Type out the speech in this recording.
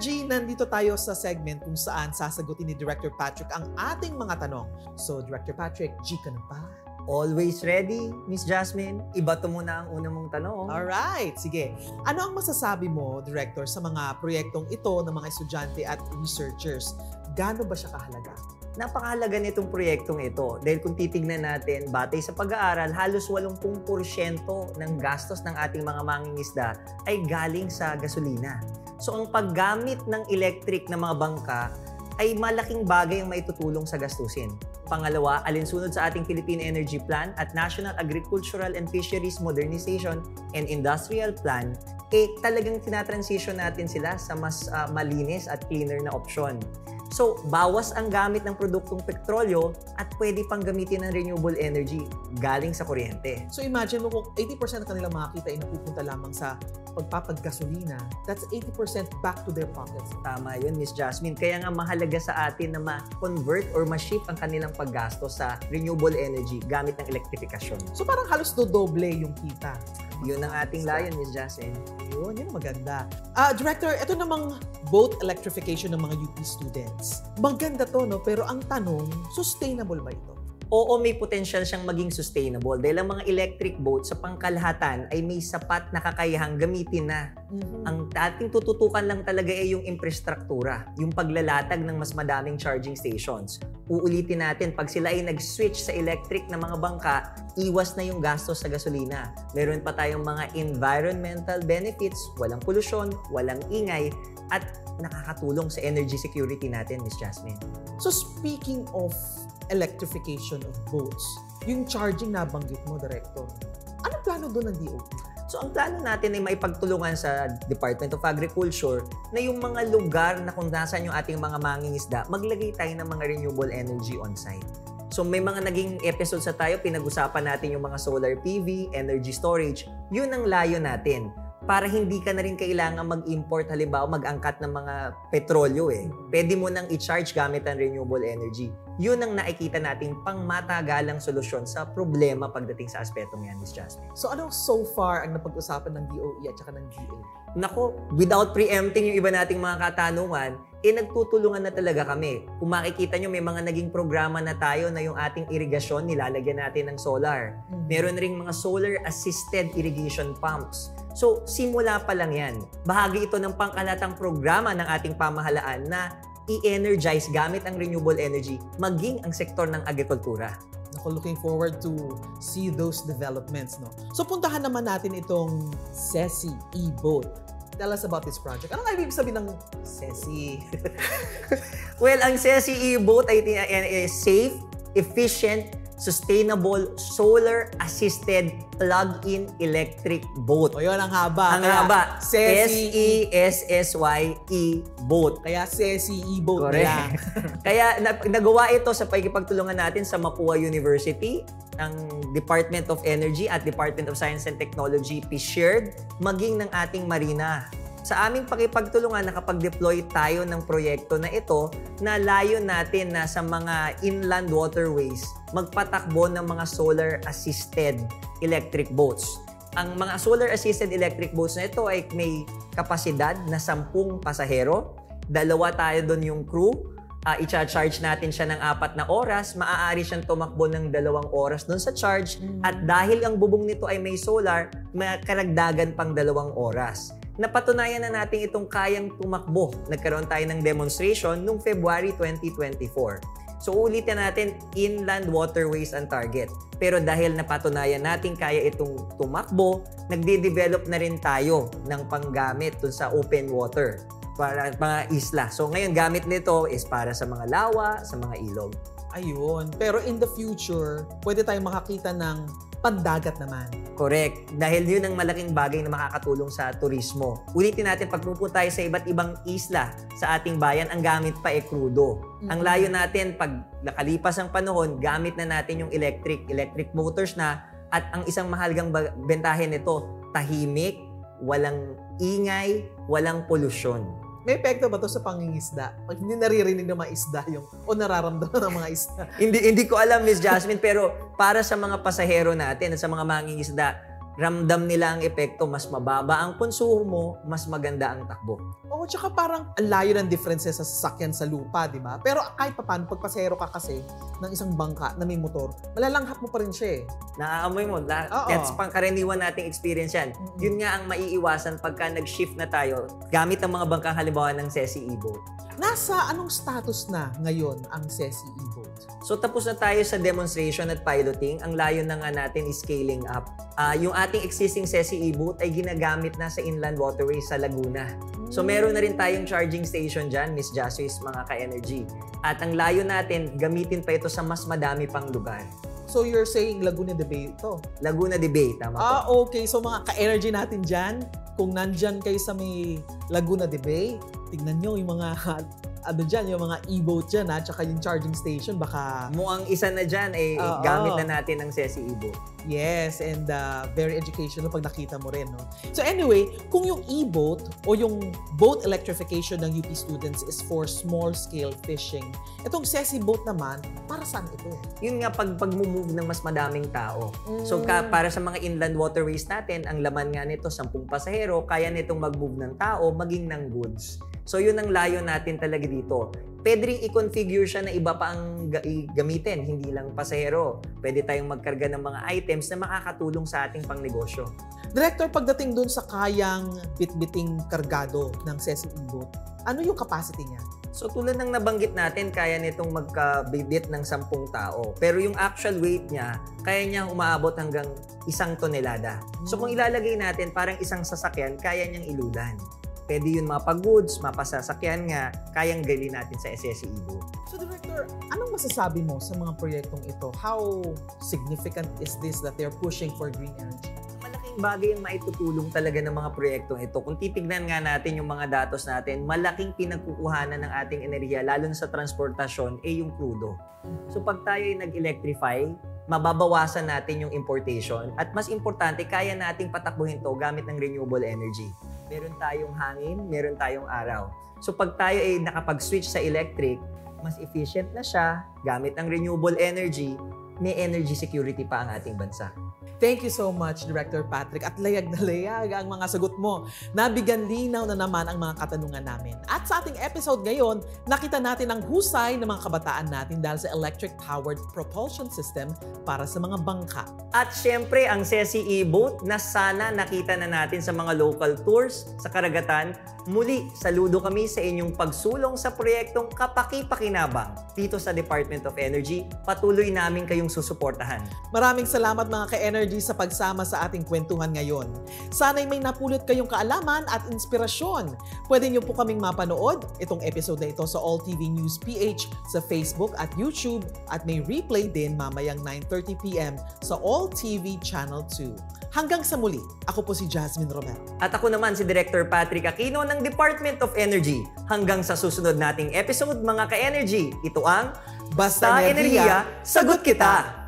Energy, nandito tayo sa segment kung saan sasagutin ni Director Patrick ang ating mga tanong. So, Director Patrick, G ka na ba? Always ready, Miss Jasmine. Ibato mo na ang una mong tanong. Alright, sige. Ano ang masasabi mo, Director, sa mga proyektong ito ng mga estudyante at researchers? Gaano ba siya kahalaga? Napakahalaga nitong proyektong ito dahil kung titignan natin, batay sa pag-aaral, halos 80% ng gastos ng ating mga mangingisda ay galing sa gasolina. So ang paggamit ng electric na mga bangka ay malaking bagay ang maitutulong sa gastusin. Pangalawa, alinsunod sa ating Philippine Energy Plan at National Agricultural and Fisheries Modernization and Industrial Plan, talagang tinatransition natin sila sa mas malinis at cleaner na opsyon. So, bawas ang gamit ng produktong petrolyo at pwede pang gamitin ng renewable energy galing sa kuryente. So, imagine mo kung 80% ng kanilang makakita ay napupunta lamang sa pagpapagasolina, that's 80% back to their pockets. Tama yun, Miss Jasmine. Kaya nga mahalaga sa atin na ma-convert or ma-shift ang kanilang paggastos sa renewable energy gamit ng elektrifikasyon. So, parang halos dodoble yung kita. Yun ang ating layon, Miss Jasmine. Yun ang maganda. Director, ito namang boat electrification ng mga UP students. Maganda to, no? Pero ang tanong, sustainable ba ito? Oo, may potential siyang maging sustainable dahil ang mga electric boat sa pangkalahatan ay may sapat na kakayahang gamitin na. Ang ating tututukan lang talaga ay yung infrastruktura, yung paglalatag ng mas madaming charging stations. Uulitin natin, pag sila ay nag-switch sa electric na mga bangka, iwas na yung gastos sa gasolina. Meron pa tayong mga environmental benefits, walang polusyon, walang ingay, at nakakatulong sa energy security natin, Miss Jasmine. So speaking of electrification of boats, yung charging na banggit mo, Director, anong plano doon ng DOT? So ang plano natin ay maipagtulungan sa Department of Agriculture na yung mga lugar na kung nasaan yung ating mga mangingisda, maglagay tayo ng mga renewable energy on-site. So may mga naging episodes sa tayo, pinag-usapan natin yung mga solar PV, energy storage, yun ang layo natin. Para hindi ka na rin kailangan mag-import, halimbawa mag-angkat ng mga petrolyo Pwede mo nang i-charge gamit ang renewable energy. Yun ang nakikita nating pangmatagalang solusyon sa problema pagdating sa aspetong yan, Miss Jasmine. So ano so far ang napag-usapan ng DOE at saka ng GA? Nako, without preempting yung iba nating mga katanungan, nagtutulungan na talaga kami. Kung makikita nyo, may mga naging programa na tayo na yung ating irigasyon, nilalagyan natin ng solar. Meron ring mga solar-assisted irrigation pumps. So, simula pa lang yan. Bahagi ito ng pangkalatang programa ng ating pamahalaan na i-energize gamit ang renewable energy, maging ang sektor ng agrikultura. Ako, looking forward to see those developments, no? So, puntahan naman natin itong SESI e-boat. Tell us about this project. Ano nga ibig sabihin ng SESI? Well, ang SESI e-boat ay safe, efficient, sustainable, solar-assisted plug-in electric boat. O yun, ang haba. Ang haba. SESSY boat. Kaya SESI e-boat nila. Kaya nagawa ito sa pagkipagtulungan natin sa Mapua University, ang Department of Energy at Department of Science and Technology, PShared, maging ng ating Marina. Sa aming pakipagtulungan, nakapag-deploy tayo ng proyekto na ito na layo natin na sa mga inland waterways magpatakbo ng mga solar-assisted electric boats. Ang mga solar-assisted electric boats na ito ay may kapasidad na 10 pasahero. 2 tayo doon yung crew. I-charge natin siya ng 4 na oras. Maaari siyang tumakbo ng 2 oras doon sa charge. At dahil ang bubong nito ay may solar, may karagdagan pang 2 oras. Napatunayan na natin itong kayang tumakbo. Nagkaroon tayo ng demonstration noong February 2024. So ulitin natin, inland waterways ang target. Pero dahil napatunayan natin kaya itong tumakbo, nagde-develop na rin tayo ng panggamit dun sa open water para mga isla. So ngayon gamit nito is para sa mga lawa, sa mga ilog. Ayun. Pero in the future, pwede tayong makakita ng pandagat naman. Correct. Dahil yun ang malaking bagay na makakatulong sa turismo. Ulitin natin, pag pupunta tayo sa iba't ibang isla sa ating bayan, ang gamit pa ay krudo. Ang layo natin, pag nakalipas ang panahon, gamit na natin yung electric motors na, at ang isang mahalagang bentahe nito, tahimik, walang ingay, walang polusyon. May epekto ba to sa pangingisda? Pag hindi naririnig ng mga isda yung, o nararamdaman ng mga isda? Hindi ko alam, Miss Jasmine, pero para sa mga pasahero natin at sa mga mangingisda, ramdam nila ang epekto, mas mababa ang konsumo, mas maganda ang takbo. Oo, tsaka parang ang layo ng differences sa sasakyan sa lupa, di ba? Pero kahit pa paano, pag pasahero ka kasi ng isang bangka na may motor, malalanghap mo pa rin siya eh. Naaamoy mo. Oo. That's pangkaraniwan nating experience yan. Yun nga ang maiiwasan pagka nag-shift na tayo gamit ang mga bangkang halimbawa ng SESI e-boat. Nasa anong status na ngayon ang SESI e-boat? So tapos na tayo sa demonstration at piloting. Ang layo na nga natin is scaling up. Yung ating existing SESI e-boat ay ginagamit na sa inland waterways sa Laguna. So meron na rin tayong charging station dyan, Miss Jaswis, mga ka-energy. At ang layo natin, gamitin pa ito sa mas madami pang lugar. So you're saying Laguna de Bay ito? Laguna de Bay, tama po. Okay. So mga ka-energy natin dyan, kung nandyan kayo sa may Laguna de Bay, tignan nyo yung mga yung mga e-boat dyan tsaka yung charging station, baka... Mukhang isa na dyan, gamit na natin ang SESI e-boat. Yes, and very educational pag nakita mo rin, no? So anyway, kung yung e-boat o yung boat electrification ng UP students is for small-scale fishing, itong SESI boat naman, para saan ito? Yun nga, pag-move ng mas madaming tao. So para sa mga inland waterways natin, ang laman nga nito, 10 pasahero, kaya nitong mag-move ng tao, maging ng goods. So yun ang layo natin talaga dito. Pwede rin i-configure siya na iba pa ang gamitin, hindi lang pasahero. Pwede tayong magkarga ng mga items na makakatulong sa ating pangnegosyo. Director, pagdating dun sa kayang bitbiting kargado ng SESI e-boat, ano yung capacity niya? So tulad ng nabanggit natin, kaya nitong magkabibit ng 10 tao. Pero yung actual weight niya, kaya niya umaabot hanggang 1 tonelada. So kung ilalagay natin, parang isang sasakyan, kaya niyang ilulan. Pwede yun mapag-goods, mapasasakyan nga, kayang gali natin sa SESI e-boat. So Director, anong masasabi mo sa mga proyektong ito? How significant is this that they're pushing for green energy? Malaking bagay ang maitutulong talaga ng mga proyektong ito. Kung titignan nga natin yung mga datos natin, malaking pinagkukuhanan ng ating enerhiya, lalo na sa transportasyon, yung crudo. So pag tayo ay nag-electrify, mababawasan natin yung importation at mas importante, kaya nating patakbuhin to gamit ng renewable energy. Meron tayong hangin, meron tayong araw. So pag tayo ay nakapag-switch sa electric, mas efficient na siya, gamit ang renewable energy, may energy security pa ang ating bansa. Thank you so much, Director Patrick. At layag na layag ang mga sagot mo. Nabigyan linaw na naman ang mga katanungan namin. At sa ating episode ngayon, nakita natin ang husay ng mga kabataan natin dahil sa electric-powered propulsion system para sa mga bangka. At syempre, ang SESI e-boat na sana nakita na natin sa mga local tours sa karagatan. Muli, saludo kami sa inyong pagsulong sa proyektong kapaki-pakinabang dito sa Department of Energy. Patuloy namin kayong susuportahan. Maraming salamat mga ka-energy sa pagsama sa ating kwentuhan ngayon. Sana'y may napulot kayong kaalaman at inspirasyon. Pwede niyo po kaming mapanood itong episode na ito sa All TV News PH sa Facebook at YouTube at may replay din mamayang 9:30 PM sa All TV Channel 2. Hanggang sa muli, ako po si Jasmine Romero. At ako naman si Director Patrick Aquino ng Department of Energy. Hanggang sa susunod nating episode mga ka-energy, ito ang Basta Enerhiya, Sagot Kita!